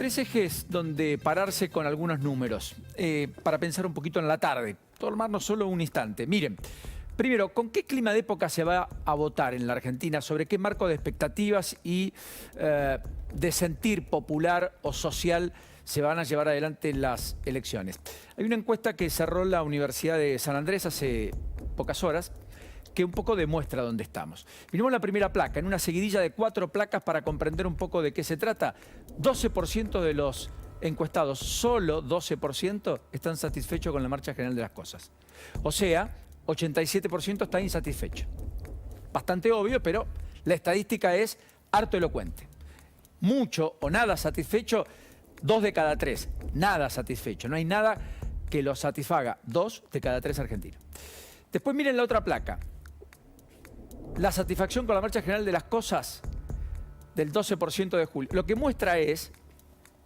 Tres ejes donde pararse con algunos números, para pensar un poquito en la tarde, tomarnos solo un instante. Miren, primero, ¿con qué clima de época se va a votar en la Argentina? ¿Sobre qué marco de expectativas y de sentir popular o social se van a llevar adelante las elecciones? Hay una encuesta que cerró la Universidad de San Andrés hace pocas horas, que un poco demuestra dónde estamos. Miremos la primera placa, en una seguidilla de 4 placas para comprender un poco de qué se trata. 12% de los encuestados, solo 12%, están satisfechos con la marcha general de las cosas. O sea, 87% está insatisfecho. Bastante obvio, pero la estadística es harto elocuente. Mucho o nada satisfecho, 2 de cada 3. Nada satisfecho, no hay nada que lo satisfaga. 2 de cada 3 argentinos. Después miren la otra placa. La satisfacción con la marcha general de las cosas del 12% de julio. Lo que muestra es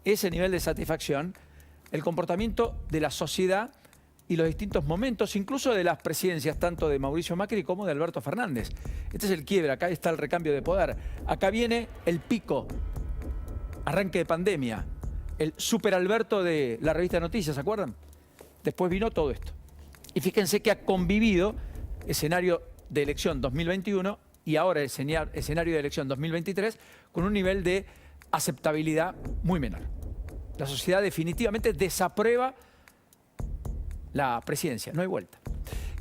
ese nivel de satisfacción, el comportamiento de la sociedad y los distintos momentos, incluso de las presidencias, tanto de Mauricio Macri como de Alberto Fernández. Este es el quiebre, acá está el recambio de poder. Acá viene el pico, arranque de pandemia, el super Alberto de la revista Noticias, ¿se acuerdan? Después vino todo esto. Y fíjense que ha convivido escenario de elección 2021 y ahora el escenario de elección 2023 con un nivel de aceptabilidad muy menor. La sociedad definitivamente desaprueba la presidencia, no hay vuelta.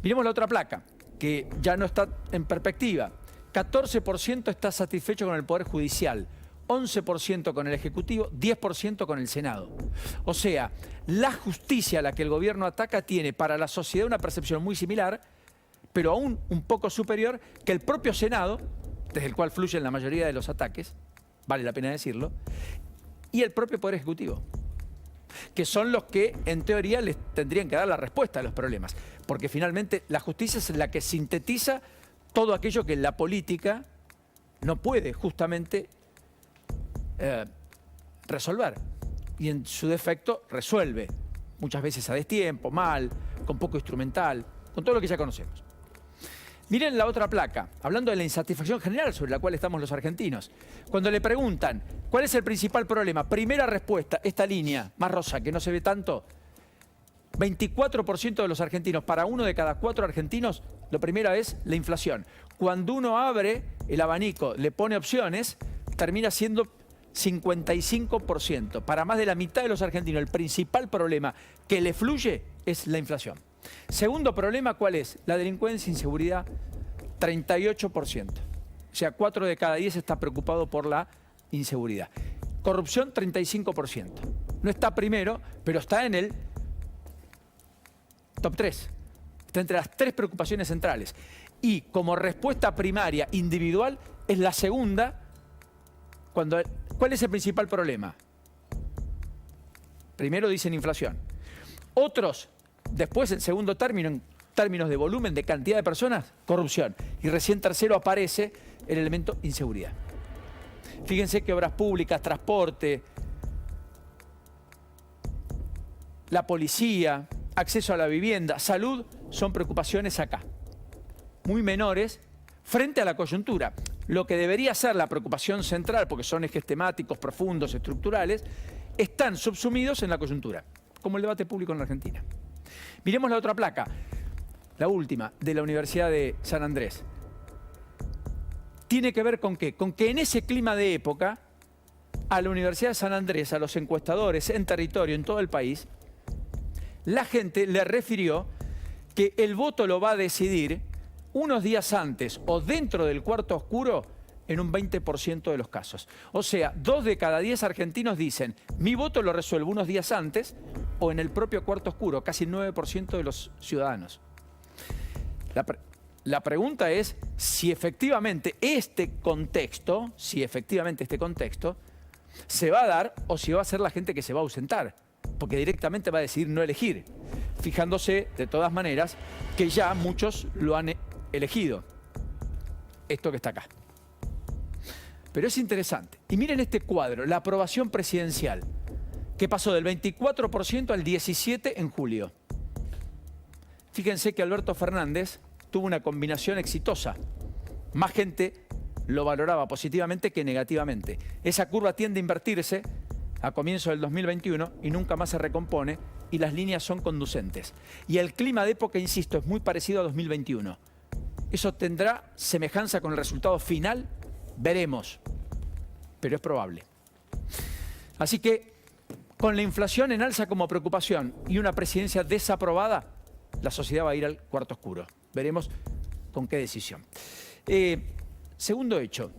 Miremos la otra placa, que ya no está en perspectiva. 14% está satisfecho con el Poder Judicial, 11% con el Ejecutivo, 10% con el Senado. O sea, la justicia a la que el gobierno ataca tiene para la sociedad una percepción muy similar, pero aún un poco superior que el propio Senado, desde el cual fluyen la mayoría de los ataques, vale la pena decirlo, y el propio Poder Ejecutivo, que son los que en teoría les tendrían que dar la respuesta a los problemas, porque finalmente la justicia es la que sintetiza todo aquello que la política no puede justamente resolver, y en su defecto resuelve, muchas veces a destiempo, mal, con poco instrumental, con todo lo que ya conocemos. Miren la otra placa, hablando de la insatisfacción general sobre la cual estamos los argentinos. Cuando le preguntan, ¿cuál es el principal problema? Primera respuesta, esta línea más rosa que no se ve tanto. 24% de los argentinos, para 1 de cada 4 argentinos, lo primero es la inflación. Cuando uno abre el abanico, le pone opciones, termina siendo 55%. Para más de la mitad de los argentinos, el principal problema que le fluye es la inflación. Segundo problema, ¿cuál es? La delincuencia e inseguridad, 38%. O sea, 4 de cada 10 está preocupado por la inseguridad. Corrupción, 35%. No está primero, pero está en el top 3. Está entre las 3 preocupaciones centrales. Y como respuesta primaria individual, es la segunda. ¿Cuál es el principal problema? Primero dicen inflación. Otros, después en segundo término, en términos de volumen, de cantidad de personas, corrupción. Y recién tercero aparece el elemento inseguridad. Fíjense que obras públicas, transporte, la policía, acceso a la vivienda, salud, son preocupaciones acá. Muy menores frente a la coyuntura. Lo que debería ser la preocupación central, porque son ejes temáticos profundos, estructurales, están subsumidos en la coyuntura, como el debate público en la Argentina. Miremos la otra placa, la última, de la Universidad de San Andrés. ¿Tiene que ver con qué? Con que en ese clima de época, a la Universidad de San Andrés, a los encuestadores en territorio, en todo el país, la gente le refirió que el voto lo va a decidir unos días antes o dentro del cuarto oscuro en un 20% de los casos. O sea, 2 de cada 10 argentinos dicen, mi voto lo resuelvo unos días antes o en el propio cuarto oscuro, casi el 9% de los ciudadanos. La pregunta es si efectivamente este contexto, se va a dar o si va a ser la gente que se va a ausentar, porque directamente va a decidir no elegir, fijándose de todas maneras que ya muchos lo han elegido. Esto que está acá. Pero es interesante. Y miren este cuadro, la aprobación presidencial, que pasó del 24% al 17% en julio. Fíjense que Alberto Fernández tuvo una combinación exitosa. Más gente lo valoraba positivamente que negativamente. Esa curva tiende a invertirse a comienzos del 2021 y nunca más se recompone y las líneas son conducentes. Y el clima de época, insisto, es muy parecido a 2021. ¿Eso tendrá semejanza con el resultado final? Veremos, pero es probable. Así que, con la inflación en alza como preocupación y una presidencia desaprobada, la sociedad va a ir al cuarto oscuro. Veremos con qué decisión. Segundo hecho,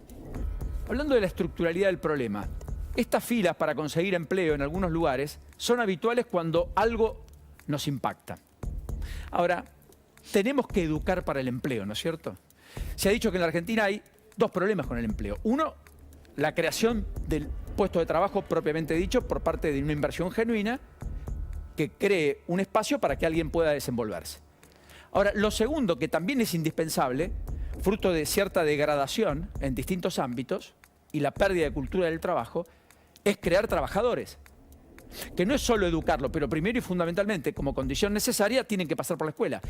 hablando de la estructuralidad del problema, estas filas para conseguir empleo en algunos lugares son habituales cuando algo nos impacta. Ahora, tenemos que educar para el empleo, ¿no es cierto? Se ha dicho que en la Argentina hay dos problemas con el empleo. Uno, la creación del puesto de trabajo propiamente dicho por parte de una inversión genuina que cree un espacio para que alguien pueda desenvolverse. Ahora, lo segundo, que también es indispensable, fruto de cierta degradación en distintos ámbitos y la pérdida de cultura del trabajo, es crear trabajadores. Que no es solo educarlo, pero primero y fundamentalmente, como condición necesaria, tienen que pasar por la escuela.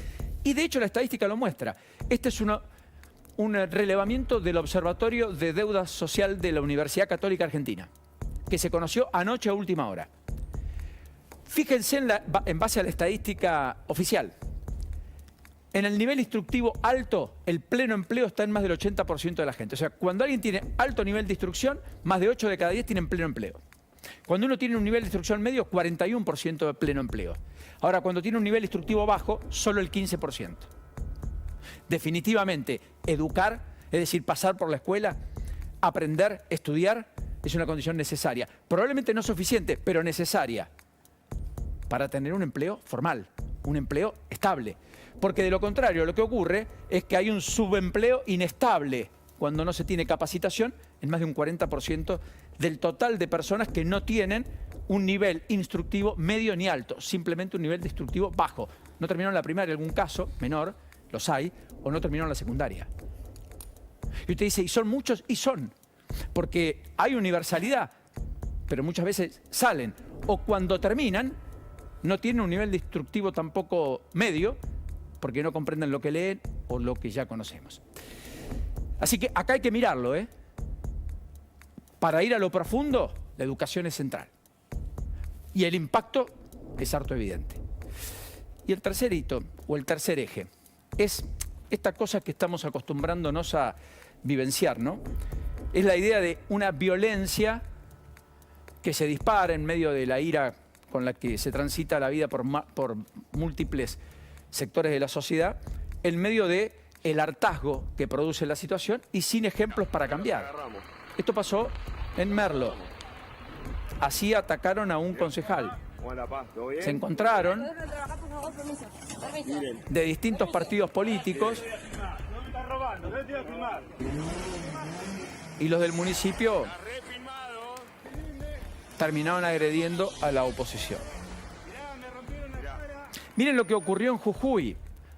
Y de hecho la estadística lo muestra. Este es un relevamiento del Observatorio de Deuda Social de la Universidad Católica Argentina, que se conoció anoche a última hora. Fíjense en base a la estadística oficial. En el nivel instructivo alto, el pleno empleo está en más del 80% de la gente. O sea, cuando alguien tiene alto nivel de instrucción, más de 8 de cada 10 tienen pleno empleo. Cuando uno tiene un nivel de instrucción medio, 41% de pleno empleo. Ahora, cuando tiene un nivel instructivo bajo, solo el 15%. Definitivamente, educar, es decir, pasar por la escuela, aprender, estudiar, es una condición necesaria. Probablemente no suficiente, pero necesaria para tener un empleo formal, un empleo estable. Porque de lo contrario, lo que ocurre es que hay un subempleo inestable cuando no se tiene capacitación en más de un 40% del total de personas que no tienen un nivel instructivo medio ni alto, simplemente un nivel de instructivo bajo. No terminaron la primaria en algún caso, menor, los hay, o no terminaron la secundaria. Y usted dice, ¿y son muchos? Y son, porque hay universalidad, pero muchas veces salen, o cuando terminan, no tienen un nivel de instructivo tampoco medio, porque no comprenden lo que leen o lo que ya conocemos. Así que acá hay que mirarlo, ¿eh? Para ir a lo profundo, la educación es central. Y el impacto es harto evidente. Y el tercer hito, o el tercer eje, es esta cosa que estamos acostumbrándonos a vivenciar, ¿no? Es la idea de una violencia que se dispara en medio de la ira con la que se transita la vida por múltiples sectores de la sociedad, en medio de el hartazgo que produce la situación y sin ejemplos para cambiar. Esto pasó en Merlo. Así atacaron a un concejal. Se encontraron de distintos partidos políticos y los del municipio terminaron agrediendo a la oposición. Miren lo que ocurrió en Jujuy,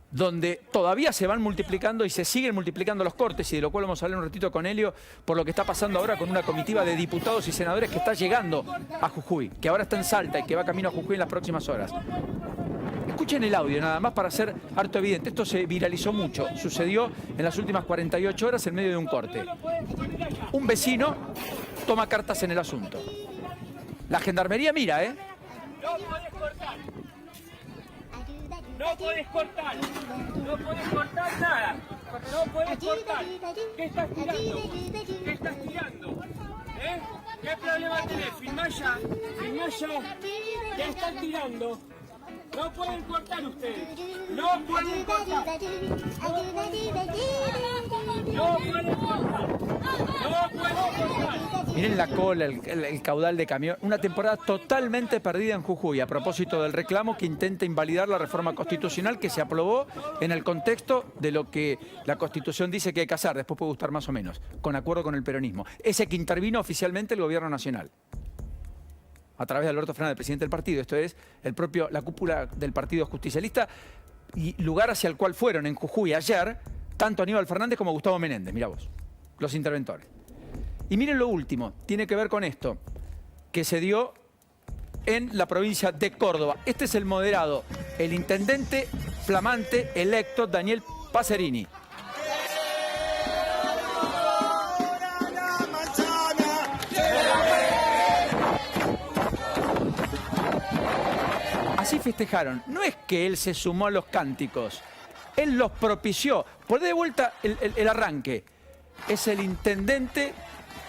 donde todavía se van multiplicando y se siguen multiplicando los cortes, y de lo cual vamos a hablar un ratito con Helio, por lo que está pasando ahora con una comitiva de diputados y senadores que está llegando a Jujuy, que ahora está en Salta y que va camino a Jujuy en las próximas horas. Escuchen el audio nada más para ser harto evidente. Esto se viralizó mucho, sucedió en las últimas 48 horas en medio de un corte. Un vecino toma cartas en el asunto. La gendarmería mira, ¿eh? No podés cortar. No podés cortar nada. No podés cortar. ¿Qué estás tirando? ¿Qué estás tirando? ¿Eh? ¿Qué problema tenés? Filmá ya. Filmá ya. ¿Qué están tirando? No pueden cortar ustedes. No pueden cortar. No pueden cortar. No pueden cortar. Miren la cola, el caudal de camión. Una temporada totalmente perdida en Jujuy a propósito del reclamo que intenta invalidar la reforma constitucional que se aprobó en el contexto de lo que la Constitución dice que hay que hacer. Después puede gustar más o menos, con acuerdo con el peronismo. Ese que intervino oficialmente el gobierno nacional, a través de Alberto Fernández, presidente del partido. Esto es la cúpula del Partido Justicialista, y lugar hacia el cual fueron en Jujuy ayer tanto Aníbal Fernández como Gustavo Menéndez. Mirá vos, los interventores. Y miren lo último, tiene que ver con esto, que se dio en la provincia de Córdoba. Este es el moderado, el intendente flamante electo Daniel Pacerini. Así festejaron. No es que él se sumó a los cánticos. Él los propició. Por de vuelta el arranque. Es el intendente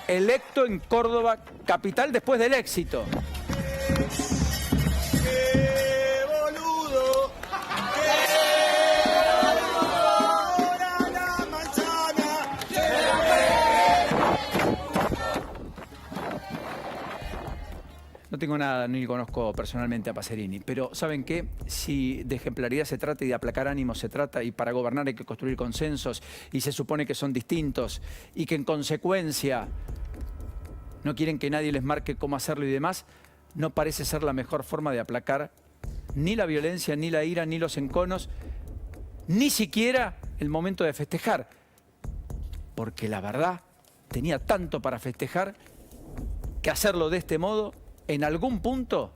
electo en Córdoba capital después del éxito. No tengo nada, ni conozco personalmente a Pacerini, pero ¿saben qué? Si de ejemplaridad se trata y de aplacar ánimos se trata, y para gobernar hay que construir consensos, y se supone que son distintos, y que en consecuencia no quieren que nadie les marque cómo hacerlo y demás, no parece ser la mejor forma de aplacar ni la violencia, ni la ira, ni los enconos, ni siquiera el momento de festejar. Porque la verdad, tenía tanto para festejar que hacerlo de este modo, en algún punto,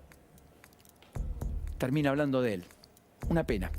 termina hablando de él. Una pena.